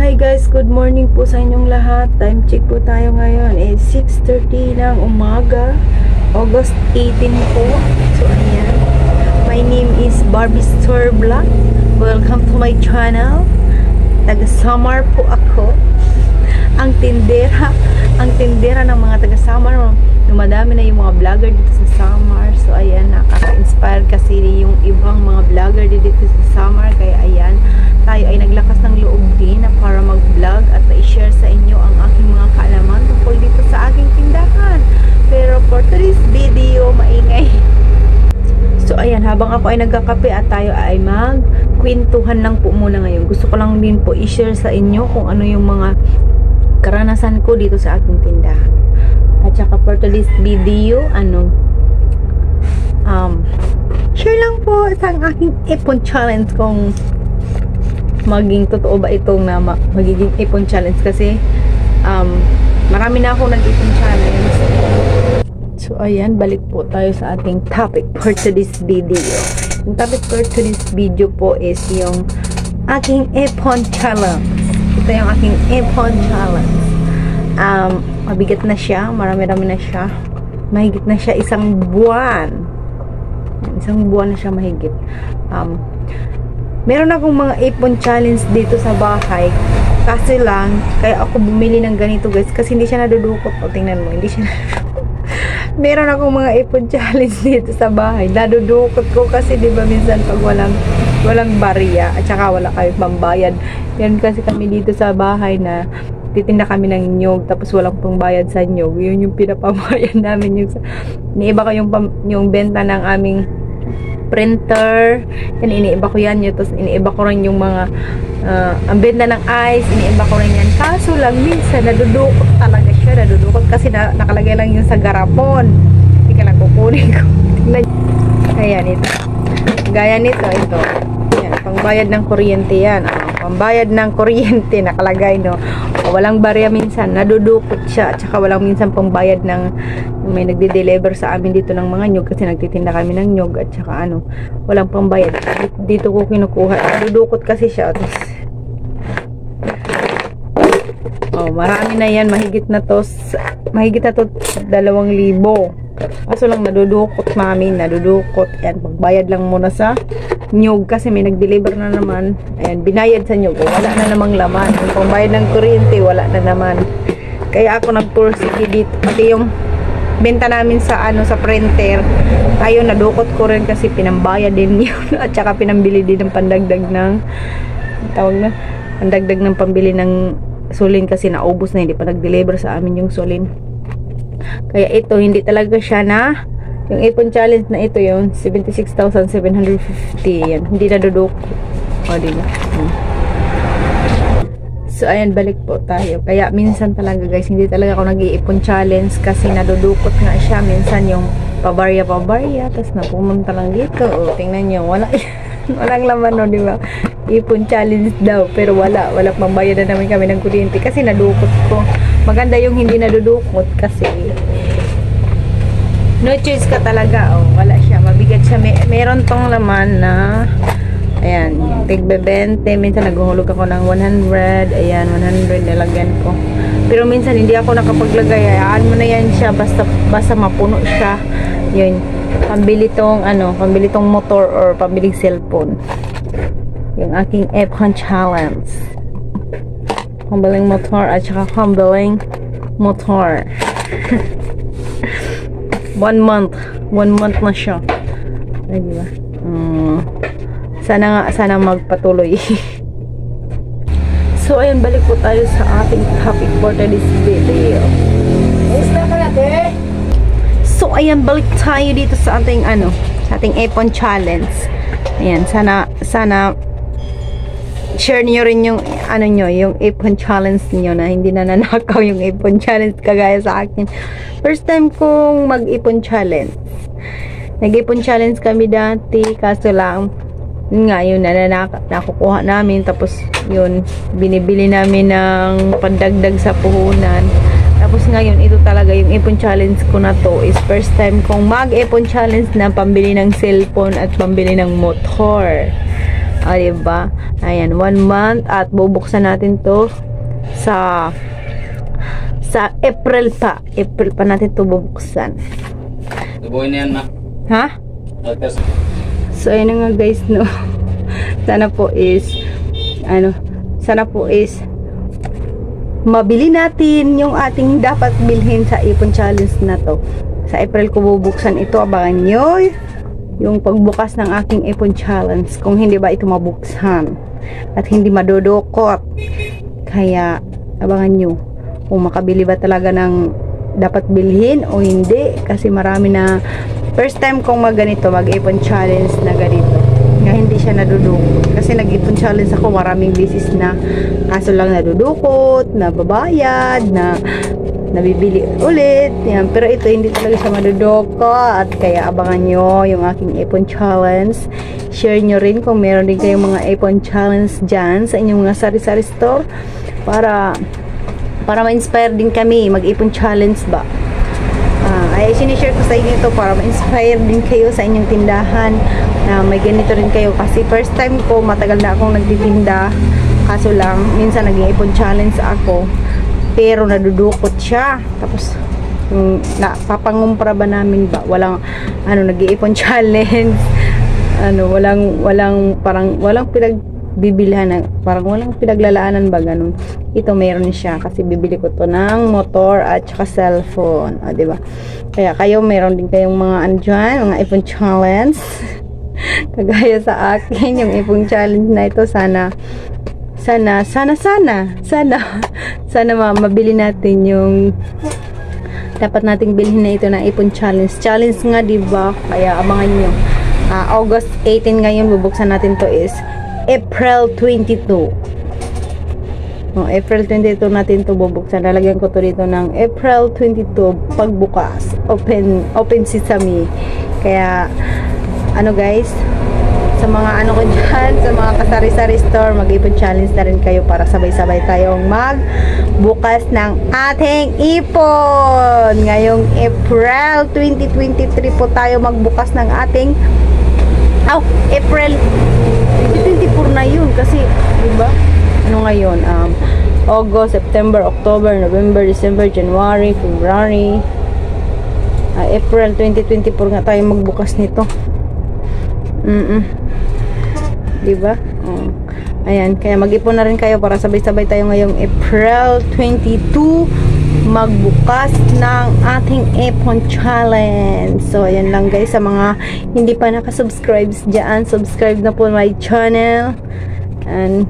Hi guys, good morning po sa inyong lahat. Time check po tayo ngayon. 6:30 ng umaga, August 18 po. So ayan, my name is Barbie Store Vlog. Welcome to my channel. Taga-Samar po ako. Ang tindera ng mga taga-Samar. Dumadami na yung mga vlogger dito sa Samar. So ayan, nakaka-inspire kasi yung ibang mga vlogger dito sa Samar. Kaya ayan, tayo ay naglakas ng loob din na para mag-vlog at i-share sa inyo ang aking mga kaalaman tungkol dito sa aking tindahan. Pero for today's video, maingay. So ayan, habang ako ay nagkakape at tayo ay magkwentuhan lang po muna ngayon. Gusto ko lang din po i-share sa inyo kung ano yung mga karanasan ko dito sa aking tindahan. At saka for today's video, share lang po sa aking ipon challenge kung maging totoo ba itong na magiging ipon challenge kasi marami na ako nag-ipon challenge. So ayan, balik po tayo sa ating topic for today's video. Yung topic for today's video po is yung aking ipon challenge. Ito yung aking ipon challenge. Mabigat na siya, marami-rami na siya. Mahigit na siya isang buwan. Isang buwan na siya mahigit. Meron akong mga ipon challenge dito sa bahay. Kasi lang, kaya ako bumili ng ganito guys. Kasi hindi siya nadudukot. O, tingnan mo, hindi siya nadudukot. Meron akong mga ipon challenge dito sa bahay. Nadudukot ko kasi diba minsan pag walang barya at saka wala kayong pambayad. Yan kasi kami dito sa bahay na titinda kami ng nyog tapos walang pambayad sa nyog. Yun yung pinapambayad namin. Iniiba ko yung benta ng aming printer, yan iniiba ko yan, tapos iniiba ko rin yung mga ang benta ng ice, iniiba ko rin yan. Kaso lang minsan nadudukot talaga siya, nadudukot kasi nakalagay lang yun sa garapon. Hindi ka lang kukunin ko. Ayan, ito gaya nito, ito yan, pangbayad ng kuryente yan. Pambayad ng kuryente nakalagay, no. Walang barya minsan, nadudukot siya, at saka walang minsan pambayad ng may nagde-deliver sa amin dito ng mga nyog kasi nagtitinda kami ng nyog at saka walang pambayad. Dito ko kinukuha. Nadudukot kasi siya. Marami na yan, mahigit na to 2,000. Kaso lang nadudukot namin, nadudukot. Yan, pagbayad lang muna sa nyog kasi may nag-deliver na naman. Ayan, binayad sa nyog. Wala na namang laman. Yung pambayad ng kuryente, wala na naman. Kaya ako nag-pursige dito. Pati yung benta namin sa sa printer, ayun, nadukot ko rin kasi pinambayad din yun. At saka pinambili din ng pandagdag ng pandagdag ng pambili ng sulin kasi naubos na, hindi pa nag-deliver sa amin yung sulin. Kaya ito, hindi talaga siya na yung ipon challenge na ito, yun 76,750 yan, hindi nadudukot. Diba? So ayan, balik po tayo. Kaya minsan talaga guys, hindi talaga ako nag-iipon challenge kasi nadudukot nga siya. Minsan yung pabarya, tapos napumunta lang dito. O, tingnan nyo, walang laman, no, di ba? Ipon challenge daw, pero walang pambayad na namin kami ng kuryente kasi nadukot ko. Maganda yung hindi nadudukot kasi no choice ka talaga. Wala siya, mabigat siya. Meron tong laman na ayan, tig-20, minsan naghuhulog ako ng 100, ayan, 100 nilagyan ko. Pero minsan hindi ako nakapaglagay, ayaan mo na yan siya, basta mapuno siya. Yun, pambili tong motor or pambiling cellphone. Yung aking ipon challenge. Pambiling motor at saka pambiling motor. 1 month na siya. Ay, diba? Sana magpatuloy. So ayan, balik po tayo sa ating topic for today's video. So ayan, balik tayo dito sa ating sa ating ipon challenge. Ayan, sana share niyo rin yung yung ipon challenge niyo na hindi na nanakaw yung ipon challenge kagaya sa akin. First time kong mag-ipon challenge. Nag-ipon challenge kami dati, kaso lang yun nakukuha namin, tapos yun binibili namin ng pandagdag sa puhunan. Tapos ngayon, ito talaga yung ipon challenge ko na to is first time kong mag-ipon challenge na pambili ng cellphone at pambili ng motor. O, diba? Ayan, 1 month at bubuksan natin to sa April pa. April pa natin to bubuksan. Tubuhin na yan, ma. Ha? So, ayun na nga guys, no. Sana po is mabili natin yung ating dapat bilhin sa ipon challenge na to. Sa April ko bubuksan ito. Abangan nyo yung pagbukas ng aking ipon challenge. Kung hindi ba ito mabuksan at hindi madudukot. Kaya abangan nyo kung makabili ba talaga ng dapat bilhin o hindi. Kasi marami na first time kong mag-ganito, mag-ipon challenge na ganito. Nga hindi siya nadudukot. Kasi nag-ipon challenge ako maraming beses na kaso lang nadudukot, nababayad, na nabibili ulit. Yan. Pero ito hindi talaga siya madudukot. Kaya abangan nyo yung aking ipon challenge. Share nyo rin kung meron din kayong mga ipon challenge dyan sa inyong mga sari-sari store para ma-inspire din kami mag-ipon challenge ba. Ay sinishare ko sa inyo ito para ma-inspire din kayo sa inyong tindahan na may ganito rin kayo. Kasi first time ko, matagal na akong nagtitinda, kaso lang minsan nag-ipon challenge ako pero nadudukot siya. Tapos napapangumpra ba namin ba, walang nag-iipon challenge, walang pinagbibilhan, parang walang pinaglalaanan ba, ganun. Ito meron siya kasi bibili ko to ng motor at saka cellphone, diba? Kaya kayo meron din kayong mga mga ipon challenge kagaya sa akin, yung ipon challenge na ito. Sana mabili natin yung dapat nating bilhin na ito na ipon challenge nga, diba? Kaya abangan nyo. August 18 ngayon bubuksan natin to is April 22. April 22 natin to bubuksan. Lalagyan ko to dito ng April 22 pagbukas. Open sesame. Kaya guys, sa mga ko dyan, sa mga kasari-sari store, mag-ipon challenge na rin kayo para sabay-sabay tayong magbukas ng ating ipon. Ngayong April 2023 po tayo magbukas ng ating April 2024 na yun kasi diba? Ngayon? August, September, October, November, December, January, February, April 2024 nga tayo magbukas nito. Diba? Ayan, kaya mag-ipon na rin kayo para sabay-sabay tayo ngayong April 22 magbukas ng ating ipon challenge. So, ayan lang guys, sa mga hindi pa nakasubscribe dyan, subscribe na po my channel and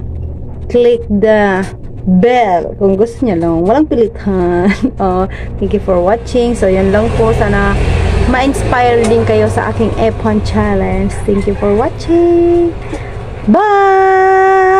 click the bell kung gusto nyo lang, walang pilitan. Thank you for watching. So, yan lang po. Sana ma-inspire din kayo sa aking ipon challenge. Thank you for watching. Bye!